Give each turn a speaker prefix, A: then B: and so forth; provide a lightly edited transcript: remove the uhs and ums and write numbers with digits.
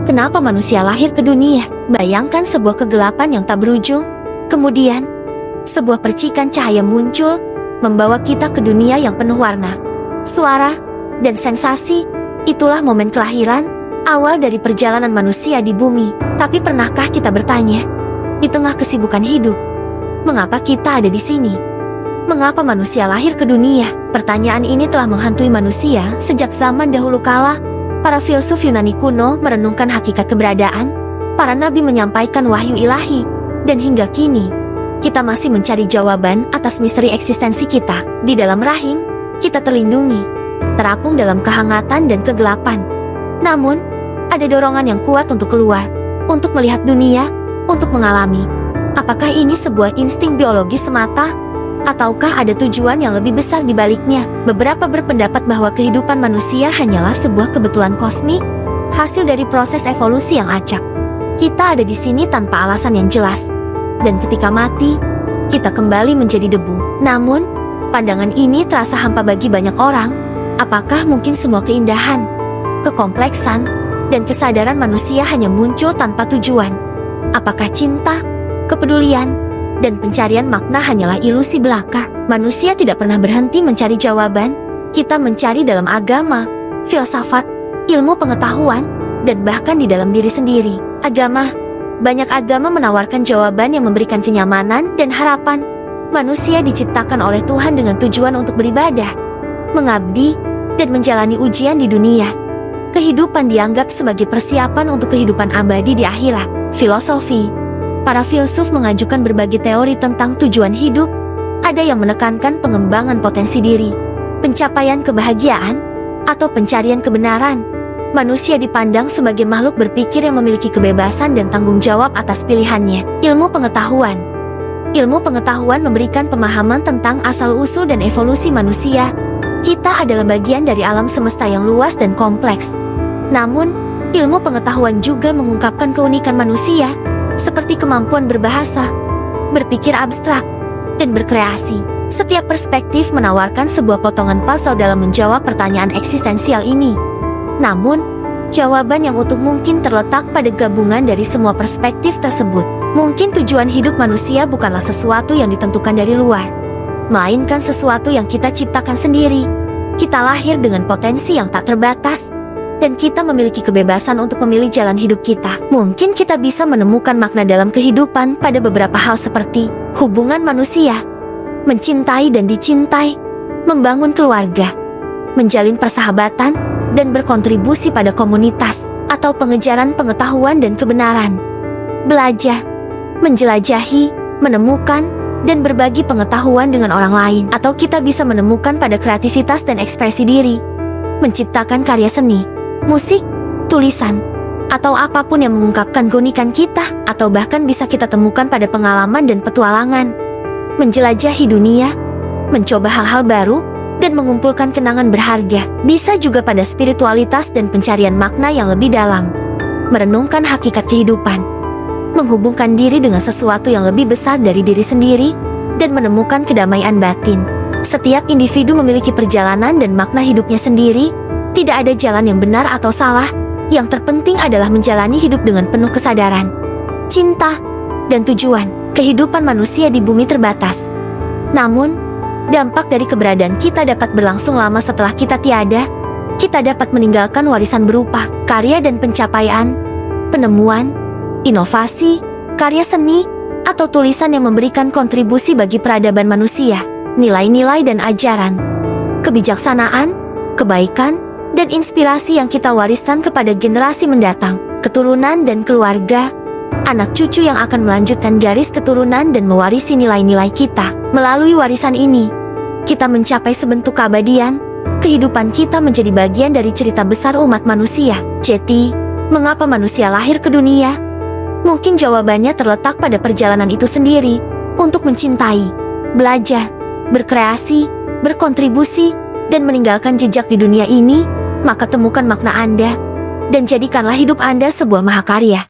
A: Kenapa manusia lahir ke dunia? Bayangkan sebuah kegelapan yang tak berujung. Kemudian, sebuah percikan cahaya muncul, membawa kita ke dunia yang penuh warna, suara, dan sensasi. Itulah momen kelahiran, awal dari perjalanan manusia di bumi. Tapi pernahkah kita bertanya, di tengah kesibukan hidup, mengapa kita ada di sini? Mengapa manusia lahir ke dunia? Pertanyaan ini telah menghantui manusia sejak zaman dahulu kala. Para filsuf Yunani kuno merenungkan hakikat keberadaan, para nabi menyampaikan wahyu ilahi, dan hingga kini, kita masih mencari jawaban atas misteri eksistensi kita. Di dalam rahim, kita terlindungi, terapung dalam kehangatan dan kegelapan. Namun, ada dorongan yang kuat untuk keluar, untuk melihat dunia, untuk mengalami. Apakah ini sebuah insting biologis semata? Ataukah ada tujuan yang lebih besar di baliknya? Beberapa berpendapat bahwa kehidupan manusia hanyalah sebuah kebetulan kosmik, hasil dari proses evolusi yang acak. Kita ada di sini tanpa alasan yang jelas, dan ketika mati, kita kembali menjadi debu. Namun, pandangan ini terasa hampa bagi banyak orang. Apakah mungkin semua keindahan, kekompleksan, dan kesadaran manusia hanya muncul tanpa tujuan? Apakah cinta, kepedulian, dan pencarian makna hanyalah ilusi belaka? Manusia tidak pernah berhenti mencari jawaban. Kita mencari dalam agama, filsafat, ilmu pengetahuan, dan bahkan di dalam diri sendiri. Banyak agama menawarkan jawaban yang memberikan kenyamanan dan harapan. Manusia diciptakan oleh Tuhan dengan tujuan untuk beribadah, mengabdi, dan menjalani ujian di dunia. Kehidupan dianggap sebagai persiapan untuk kehidupan abadi di akhirat. Filosofi. Para filsuf mengajukan berbagai teori tentang tujuan hidup. Ada yang menekankan pengembangan potensi diri, pencapaian kebahagiaan, atau pencarian kebenaran. Manusia dipandang sebagai makhluk berpikir yang memiliki kebebasan dan tanggung jawab atas pilihannya. Ilmu pengetahuan. Ilmu pengetahuan memberikan pemahaman tentang asal-usul dan evolusi manusia. Kita adalah bagian dari alam semesta yang luas dan kompleks. Namun, ilmu pengetahuan juga mengungkapkan keunikan manusia, seperti kemampuan berbahasa, berpikir abstrak, dan berkreasi. Setiap perspektif menawarkan sebuah potongan puzzle dalam menjawab pertanyaan eksistensial ini. Namun, jawaban yang utuh mungkin terletak pada gabungan dari semua perspektif tersebut. Mungkin tujuan hidup manusia bukanlah sesuatu yang ditentukan dari luar, melainkan sesuatu yang kita ciptakan sendiri. Kita lahir dengan potensi yang tak terbatas, dan kita memiliki kebebasan untuk memilih jalan hidup kita. Mungkin kita bisa menemukan makna dalam kehidupan pada beberapa hal seperti hubungan manusia, mencintai dan dicintai, membangun keluarga, menjalin persahabatan, dan berkontribusi pada komunitas, atau pengejaran pengetahuan dan kebenaran. Belajar, menjelajahi, menemukan, dan berbagi pengetahuan dengan orang lain. Atau kita bisa menemukan pada kreativitas dan ekspresi diri, menciptakan karya seni, musik, tulisan, atau apapun yang mengungkapkan keunikan kita. Atau bahkan bisa kita temukan pada pengalaman dan petualangan, menjelajahi dunia, mencoba hal-hal baru, dan mengumpulkan kenangan berharga. Bisa juga pada spiritualitas dan pencarian makna yang lebih dalam, merenungkan hakikat kehidupan, menghubungkan diri dengan sesuatu yang lebih besar dari diri sendiri, dan menemukan kedamaian batin. Setiap individu memiliki perjalanan dan makna hidupnya sendiri. Tidak ada jalan yang benar atau salah. Yang terpenting adalah menjalani hidup dengan penuh kesadaran, cinta, dan tujuan. Kehidupan manusia di bumi terbatas. Namun, dampak dari keberadaan kita dapat berlangsung lama setelah kita tiada. Kita dapat meninggalkan warisan berupa karya dan pencapaian, penemuan, inovasi, karya seni, atau tulisan yang memberikan kontribusi bagi peradaban manusia. Nilai-nilai dan ajaran, kebijaksanaan, kebaikan, dan inspirasi yang kita wariskan kepada generasi mendatang, keturunan dan keluarga, anak cucu yang akan melanjutkan garis keturunan dan mewarisi nilai-nilai kita. Melalui warisan ini, kita mencapai sebentuk keabadian. Kehidupan kita menjadi bagian dari cerita besar umat manusia. Jadi, mengapa manusia lahir ke dunia? Mungkin jawabannya terletak pada perjalanan itu sendiri, untuk mencintai, belajar, berkreasi, berkontribusi, dan meninggalkan jejak di dunia ini. Maka temukan makna Anda, dan jadikanlah hidup Anda sebuah mahakarya.